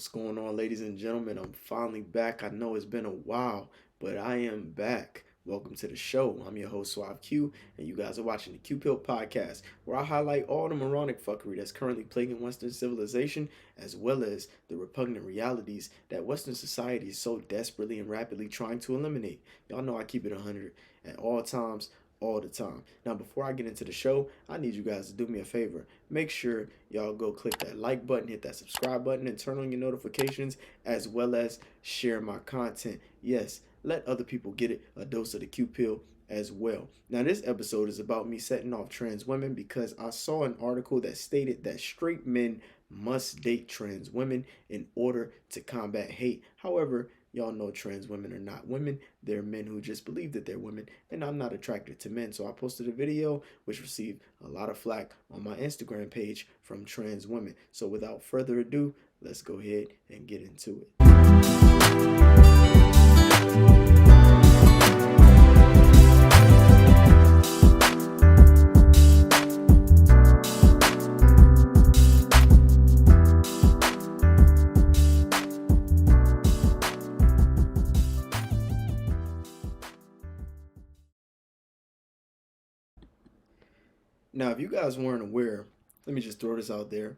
What's going on, ladies and gentlemen? I'm finally back. I know it's been a while, but I am back. Welcome to the show. I'm your host, Suave Q, and you guys are watching the Q Pill Podcast, where I highlight all the moronic fuckery that's currently plaguing Western civilization, as well as the repugnant realities that Western society is so desperately and rapidly trying to eliminate. Y'all know I keep it 100 at all times, all the time. Now, before I get into the show, I need you guys to do me a favor. Make sure y'all go click that like button, hit that subscribe button, and turn on your notifications, as well as share my content. Yes, let other people get it, a dose of the Q pill as well. Now, this episode is about me setting off trans women because I saw an article that stated that straight men must date trans women in order to combat hate. However, y'all know trans women are not women. They're men who just believe that they're women, and I'm not attracted to men. So I posted a video which received a lot of flack on my Instagram page from trans women. So without further ado, let's go ahead and get into it. Now, if you guys weren't aware, let me just throw this out there.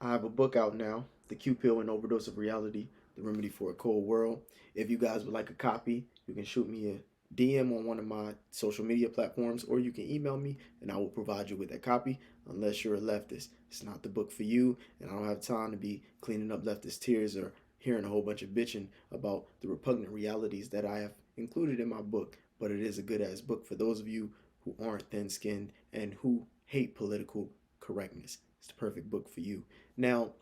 I have a book out now, The Q Pill and Overdose of Reality, The Remedy for a Cold World. If you guys would like a copy, you can shoot me a DM on one of my social media platforms, or you can email me and I will provide you with that copy, unless you're a leftist. It's not the book for you, and I don't have time to be cleaning up leftist tears or hearing a whole bunch of bitching about the repugnant realities that I have included in my book. But it is a good-ass book for those of you who aren't thin-skinned and who hate political correctness. It's the perfect book for you. Now,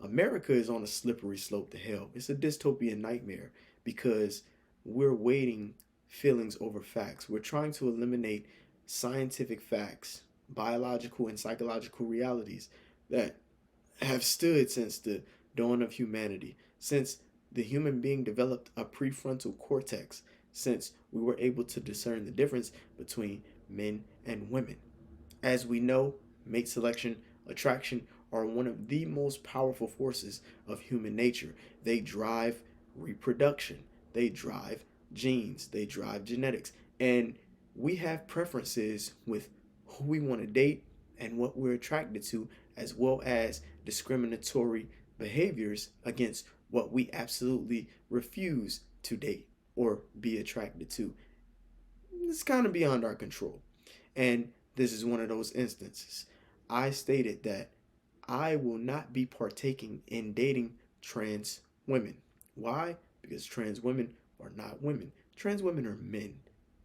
America is on a slippery slope to hell. It's a dystopian nightmare because we're weighting feelings over facts. We're trying to eliminate scientific facts, biological and psychological realities that have stood since the dawn of humanity, since the human being developed a prefrontal cortex, since we were able to discern the difference between men and women. As we know, mate selection, attraction are one of the most powerful forces of human nature. They drive reproduction, they drive genes, they drive genetics, and we have preferences with who we want to date and what we're attracted to, as well as discriminatory behaviors against what we absolutely refuse to date or be attracted to. It's kind of beyond our control. And this is one of those instances. I stated that I will not be partaking in dating trans women. Why? Because trans women are not women. Trans women are men.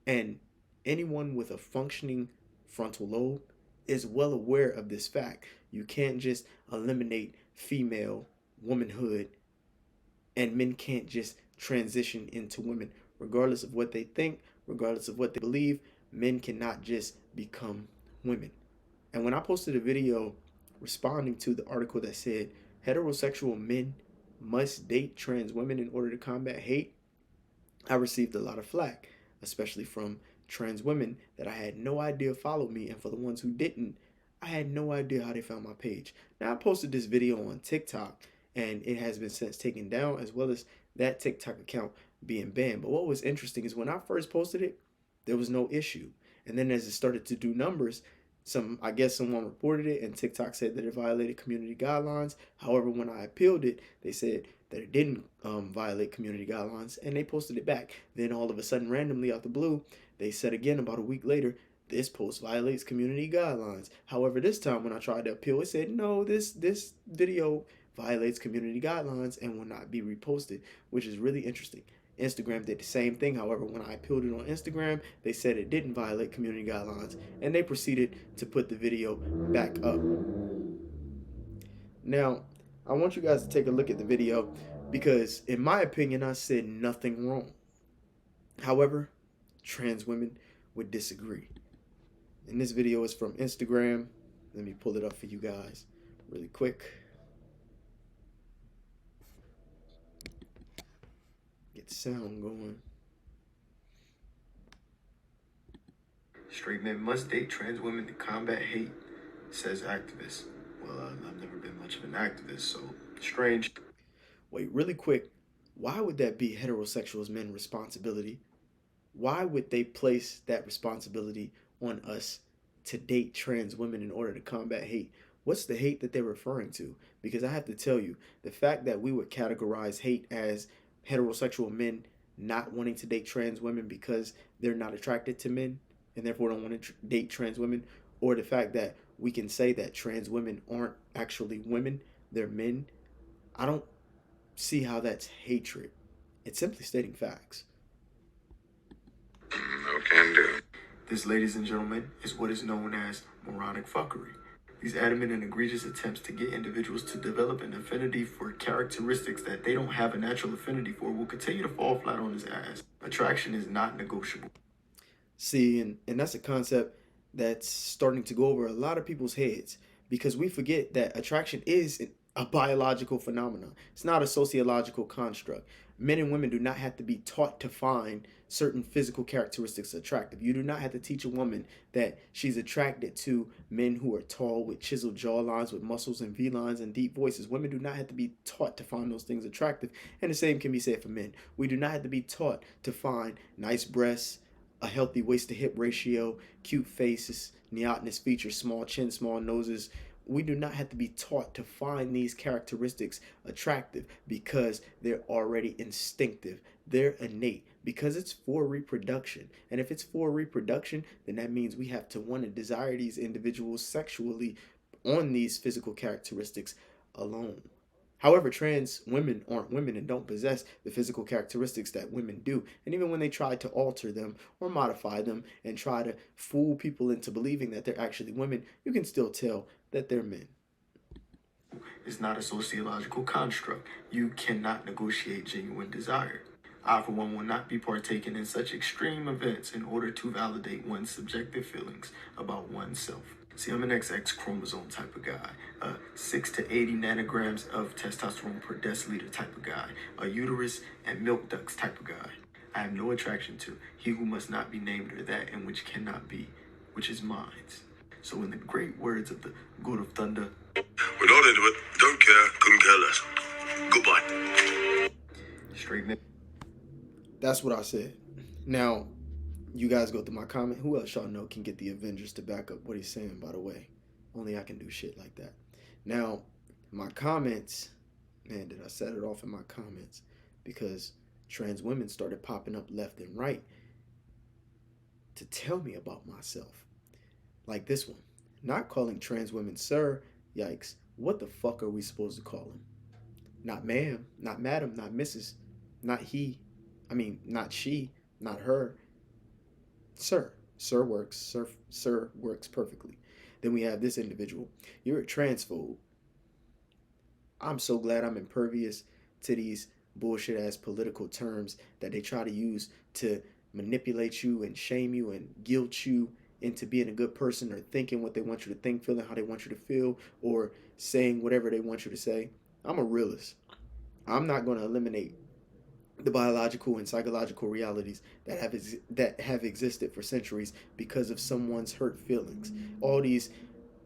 And anyone with a functioning frontal lobe is well aware of this fact. You can't just eliminate female womanhood, and men can't just transition into women. Regardless of what they think, regardless of what they believe, men cannot just become women. And when I posted a video responding to the article that said heterosexual men must date trans women in order to combat hate, I received a lot of flack, especially from trans women that I had no idea followed me. And for the ones who didn't, I had no idea how they found my page. Now, I posted this video on TikTok, and it has been since taken down, as well as that TikTok account being banned. But what was interesting is when I first posted it, there was no issue. And then as it started to do numbers, I guess someone reported it, and TikTok said that it violated community guidelines. However, when I appealed it, they said that it didn't violate community guidelines, and they posted it back. Then all of a sudden, randomly out the blue, they said again about a week later, this post violates community guidelines. However, this time when I tried to appeal, it said no, this video violates community guidelines and will not be reposted, which is really interesting. Instagram did the same thing. However, when I appealed it on Instagram, they said it didn't violate community guidelines, and they proceeded to put the video back up. Now, I want you guys to take a look at the video because, in my opinion, I said nothing wrong. However, trans women would disagree. And this video is from Instagram. Let me pull it up for you guys really quick. Get sound going. Straight men must date trans women to combat hate, says activist. Well, I've never been much much of an activist, so strange. Wait, really quick, why would that be heterosexual men's responsibility? Why would they place that responsibility on us to date trans women in order to combat hate? What's the hate that they're referring to? Because I have to tell you, the fact that we would categorize hate as heterosexual men not wanting to date trans women because they're not attracted to men and therefore don't want to date trans women, or the fact that we can say that trans women aren't actually women, they're men, I don't see how that's hatred. It's simply stating facts. No can do. This, ladies and gentlemen, is what is known as moronic fuckery. These adamant and egregious attempts to get individuals to develop an affinity for characteristics that they don't have a natural affinity for will continue to fall flat on his ass. Attraction is not negotiable. See, and that's a concept that's starting to go over a lot of people's heads because we forget that attraction is a biological phenomenon. It's not a sociological construct. Men and women do not have to be taught to find certain physical characteristics attractive. You do not have to teach a woman that she's attracted to men who are tall with chiseled jawlines, with muscles and V-lines and deep voices. Women do not have to be taught to find those things attractive. And the same can be said for men. We do not have to be taught to find nice breasts, a healthy waist to hip ratio, cute faces, neotenous features, small chin, small noses. We do not have to be taught to find these characteristics attractive because they're already instinctive. They're innate because it's for reproduction. And if it's for reproduction, then that means we have to want to desire these individuals sexually on these physical characteristics alone. However, trans women aren't women and don't possess the physical characteristics that women do. And even when they try to alter them or modify them and try to fool people into believing that they're actually women, you can still tell that they're men. It's not a sociological construct. You cannot negotiate genuine desire. I, for one, will not be partaking in such extreme events in order to validate one's subjective feelings about oneself. See, I'm an XX chromosome type of guy, 6 to 80 nanograms of testosterone per deciliter type of guy, a uterus and milk ducts type of guy. I have no attraction to he who must not be named or that and which cannot be, which is mine. So in the great words of the God of Thunder, we're not into it, don't care, couldn't care less. Goodbye. Straight man. That's what I said. Now, you guys go through my comment. Who else y'all know can get the Avengers to back up what he's saying, by the way? Only I can do shit like that. Now, my comments, man, did I set it off in my comments? Because trans women started popping up left and right to tell me about myself. Like this one. Not calling trans women sir. Yikes. What the fuck are we supposed to call them? Not ma'am, not madam, not missus, not he. Not she, not her. Sir. Sir works. Sir works perfectly. Then we have this individual. You're a transphobe. I'm so glad I'm impervious to these bullshit ass political terms that they try to use to manipulate you and shame you and guilt you into being a good person or thinking what they want you to think, feeling how they want you to feel, or saying whatever they want you to say. I'm a realist. I'm not going to eliminate the biological and psychological realities that have existed for centuries because of someone's hurt feelings. All these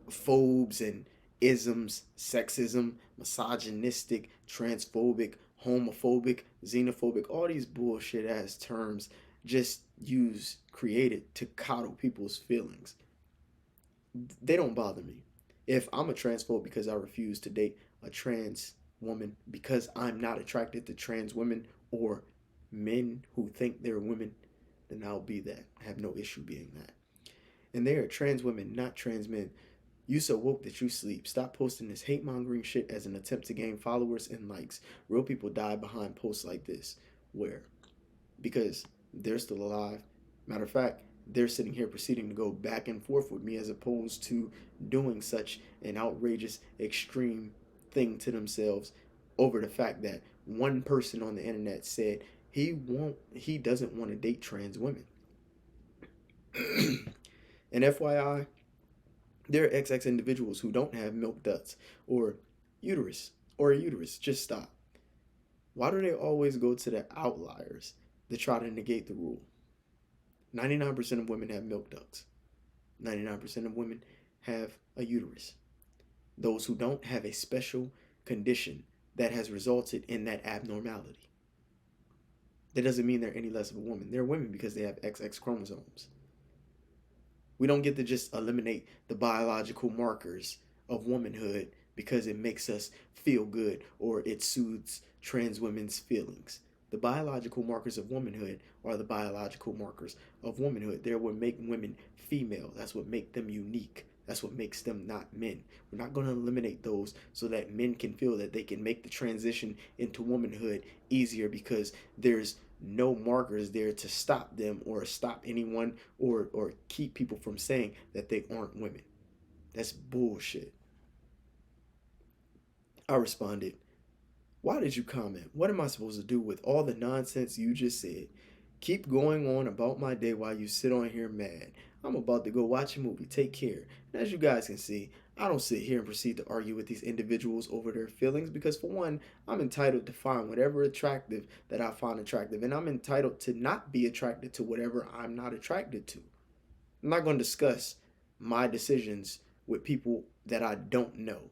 phobes and isms, sexism, misogynistic, transphobic, homophobic, xenophobic, all these bullshit ass terms just created to coddle people's feelings. They don't bother me. If I'm a transphobe because I refuse to date a trans woman because I'm not attracted to trans women or men who think they're women, then I'll be that. I have no issue being that. And they are trans women, not trans men. You so woke that you sleep. Stop posting this hate mongering shit as an attempt to gain followers and likes. Real people die behind posts like this. Where? Because they're still alive. Matter of fact, they're sitting here proceeding to go back and forth with me as opposed to doing such an outrageous, extreme thing to themselves over the fact that one person on the internet said he doesn't want to date trans women. And FYI, there are XX individuals who don't have milk ducts or uterus or a uterus. Just stop. Why do they always go to the outliers to try to negate the rule? 99% of women have milk ducts. 99% of women have a uterus. Those who don't have a special condition that has resulted in that abnormality. That doesn't mean they're any less of a woman. They're women because they have XX chromosomes. We don't get to just eliminate the biological markers of womanhood because it makes us feel good or it soothes trans women's feelings. The biological markers of womanhood are the biological markers of womanhood. They're what make women female. That's what make them unique. That's what makes them not men. We're not going to eliminate those so that men can feel that they can make the transition into womanhood easier because there's no markers there to stop them or stop anyone or keep people from saying that they aren't women. That's bullshit. I responded, "Why did you comment? What am I supposed to do with all the nonsense you just said? Keep going on about my day while you sit on here mad. I'm about to go watch a movie. Take care." And as you guys can see, I don't sit here and proceed to argue with these individuals over their feelings because, for one, I'm entitled to find whatever attractive that I find attractive, and I'm entitled to not be attracted to whatever I'm not attracted to. I'm not going to discuss my decisions with people that I don't know.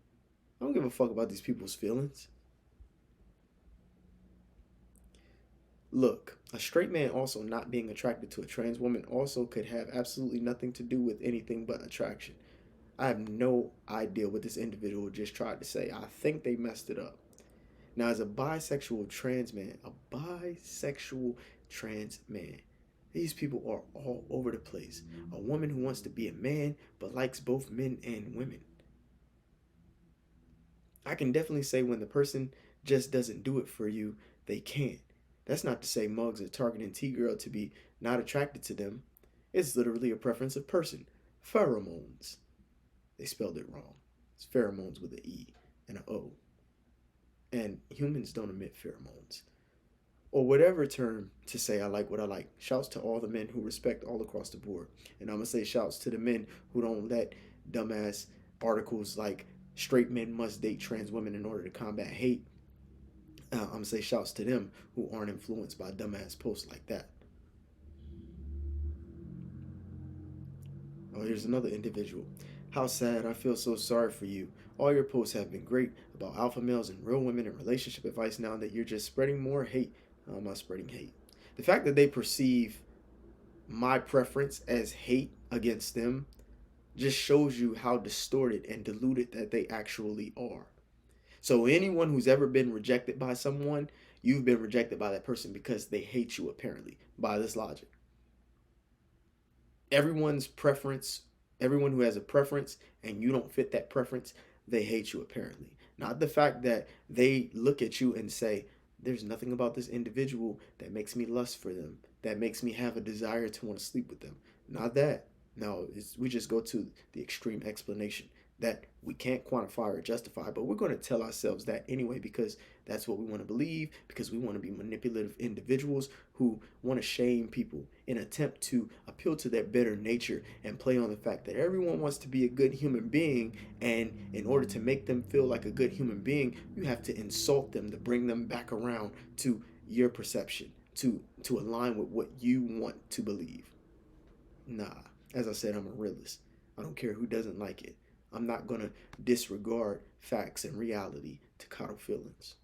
I don't give a fuck about these people's feelings. Look, a straight man also not being attracted to a trans woman also could have absolutely nothing to do with anything but attraction. I have no idea what this individual just tried to say. I think they messed it up. Now, as a bisexual trans man, these people are all over the place. A woman who wants to be a man but likes both men and women. I can definitely say when the person just doesn't do it for you, they can't. That's not to say mugs are targeting T-Girl to be not attracted to them. It's literally a preference of person. Pheromones. They spelled it wrong. It's pheromones with an E and an O. And humans don't emit pheromones. Or whatever term to say I like what I like. Shouts to all the men who respect all across the board. And I'm going to say shouts to the men who don't let dumbass articles like straight men must date trans women in order to combat hate. I'm going to say shouts to them who aren't influenced by dumbass posts like that. Oh, here's another individual. How sad. I feel so sorry for you. All your posts have been great about alpha males and real women and relationship advice. Now that you're just spreading more hate. How am I spreading hate? The fact that they perceive my preference as hate against them just shows you how distorted and diluted that they actually are. So anyone who's ever been rejected by someone, you've been rejected by that person because they hate you, apparently, by this logic. Everyone's preference, everyone who has a preference and you don't fit that preference, they hate you, apparently. Not the fact that they look at you and say, there's nothing about this individual that makes me lust for them, that makes me have a desire to want to sleep with them. Not that. No, we just go to the extreme explanation that we can't quantify or justify, but we're going to tell ourselves that anyway because that's what we want to believe, because we want to be manipulative individuals who want to shame people in an attempt to appeal to their better nature and play on the fact that everyone wants to be a good human being, and in order to make them feel like a good human being, you have to insult them to bring them back around to your perception, to align with what you want to believe. Nah, as I said, I'm a realist. I don't care who doesn't like it. I'm not going to disregard facts and reality to coddle feelings.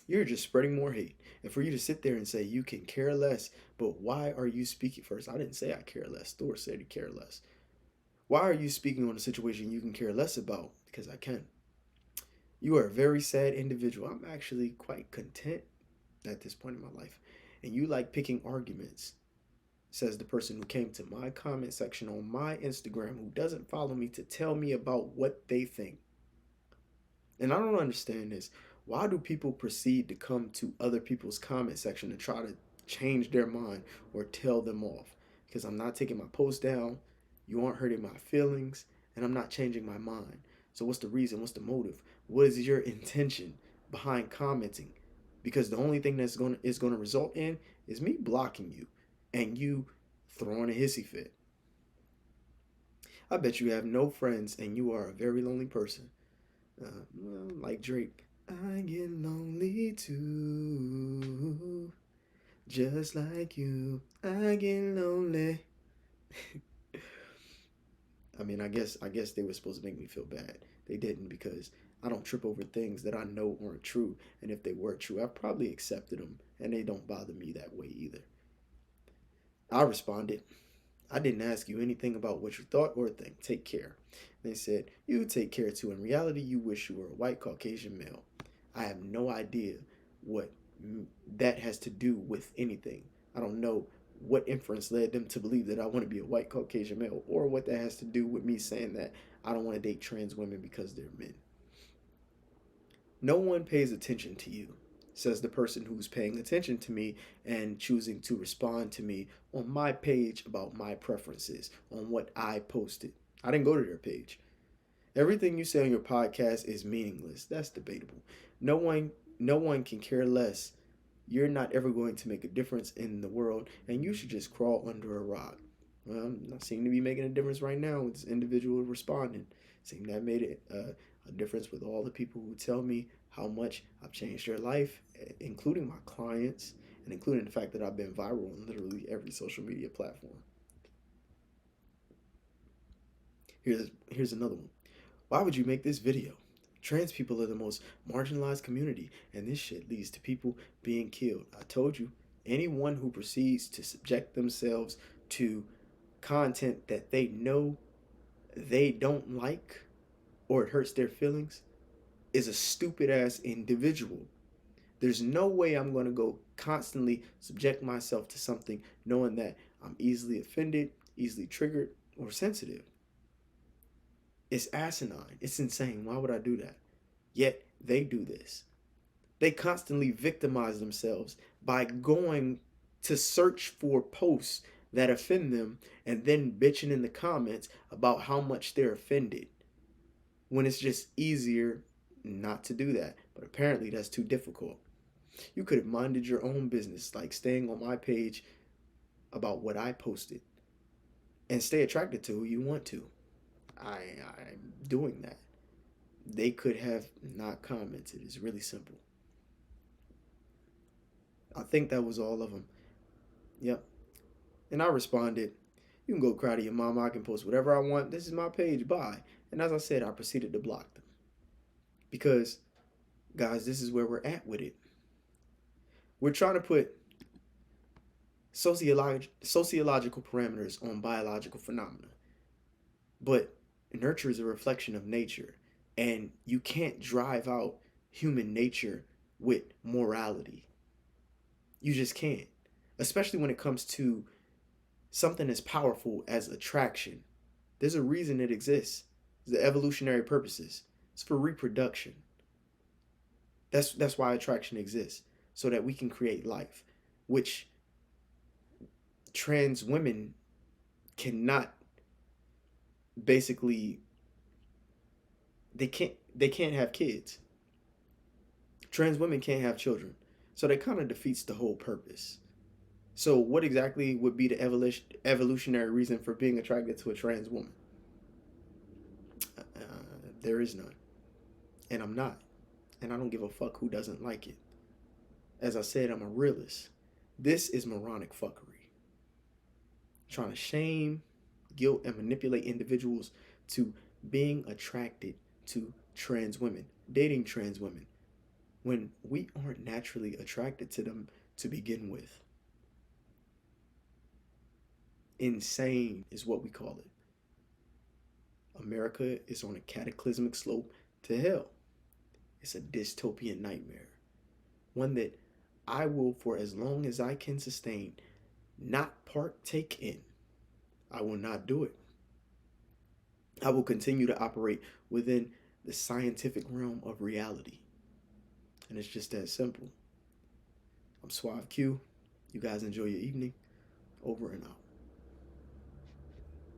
You're just spreading more hate. And for you to sit there and say you can care less, but why are you speaking first? I didn't say I care less. Thor said he care less. Why are you speaking on a situation you can care less about? Because I can. You are a very sad individual. I'm actually quite content at this point in my life. And you like picking arguments, says the person who came to my comment section on my Instagram who doesn't follow me to tell me about what they think. And I don't understand this. Why do people proceed to come to other people's comment section and try to change their mind or tell them off? Because I'm not taking my post down, you aren't hurting my feelings, and I'm not changing my mind. So what's the reason? What's the motive? What is your intention behind commenting? Because the only thing that's going to result in is me blocking you and you throwing a hissy fit. I bet you have no friends and you are a very lonely person. Well, like Drake, I get lonely too, just like you. I get lonely. I mean, I guess they were supposed to make me feel bad. They didn't, because I don't trip over things that I know weren't true. And if they were true, I probably accepted them, and they don't bother me that way either. I responded, I didn't ask you anything about what you thought or think. Take care. They said, you take care too. In reality, you wish you were a white Caucasian male. I have no idea what that has to do with anything. I don't know what inference led them to believe that I want to be a white Caucasian male, or what that has to do with me saying that I don't want to date trans women because they're men. No one pays attention to you, says the person who's paying attention to me and choosing to respond to me on my page about my preferences, on what I posted. I didn't go to their page. Everything you say on your podcast is meaningless. That's debatable. No one no one can care less. You're not ever going to make a difference in the world, and you should just crawl under a rock. Well, I'm not seem to be making a difference right now with this individual responding. Seem that made it a difference with all the people who tell me how much I've changed their life, including my clients, and including the fact that I've been viral on literally every social media platform. Here's another one. Why would you make this video? Trans people are the most marginalized community, and this shit leads to people being killed. I told you, anyone who proceeds to subject themselves to content that they know they don't like, or it hurts their feelings, is a stupid ass individual. There's no way I'm going to go constantly subject myself to something knowing that I'm easily offended, easily triggered, or sensitive. It's asinine. It's insane. Why would I do that? Yet they do this. They constantly victimize themselves by going to search for posts that offend them and then bitching in the comments about how much they're offended, when it's just easier not to do that. But apparently that's too difficult. You could have minded your own business, like staying on my page about what I posted, and stay attracted to who you want to. I'm doing that. They could have not commented. It's really simple. I think that was all of them. Yep. And I responded, you can go cry to your mama. I can post whatever I want. This is my page. Bye. And as I said, I proceeded to block them. Because, guys, this is where we're at with it. We're trying to put sociological parameters on biological phenomena. But nurture is a reflection of nature. And you can't drive out human nature with morality. You just can't. Especially when it comes to something as powerful as attraction. There's a reason it exists. It's the evolutionary purposes. It's for reproduction. That's why attraction exists. So that we can create life. Which trans women cannot basically, they can't have kids. Trans women can't have children. So that kind of defeats the whole purpose. So what exactly would be the evolutionary reason for being attracted to a trans woman? There is none. And I'm not. And I don't give a fuck who doesn't like it. As I said, I'm a realist. This is moronic fuckery. Trying to shame, guilt, and manipulate individuals to being attracted to trans women, dating trans women, when we aren't naturally attracted to them to begin with. Insane is what we call it. America is on a cataclysmic slope to hell. It's a dystopian nightmare. One that I will, for as long as I can sustain, not partake in. I will not do it. I will continue to operate within the scientific realm of reality. And it's just that simple. I'm Suave Q. You guys enjoy your evening. Over and out.